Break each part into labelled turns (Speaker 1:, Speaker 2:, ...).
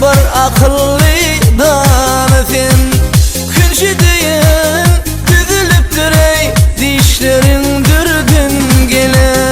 Speaker 1: bir akıllıdan sen. Künşi deyin düzülüp durey, dişlerin dürdün gelen.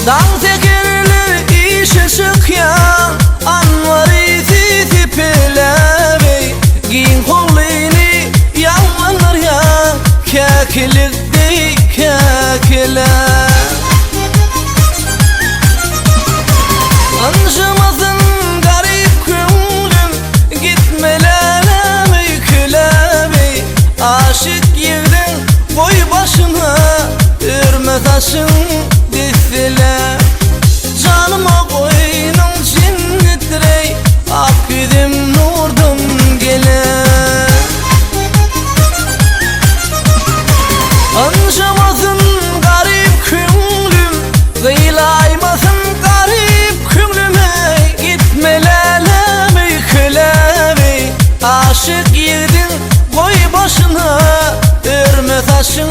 Speaker 1: Dans tekerli işe çıkyan anvari sizi pelevi. Giyin kollini yanlanır ya, kekilik dey kekiler. Anşamasın garip küngülüm, gitmelerimi külevi. Aşık yerden koy başına, ürme taşın dizile. Canıma koynum cinnetrey, ak yüzüm nurdum gele. Anşamasın garip küngülüm, kıyılaymasın garip küngülüme. Gitmelerimi külevi. Aşık yerdin koy başına, ürme taşın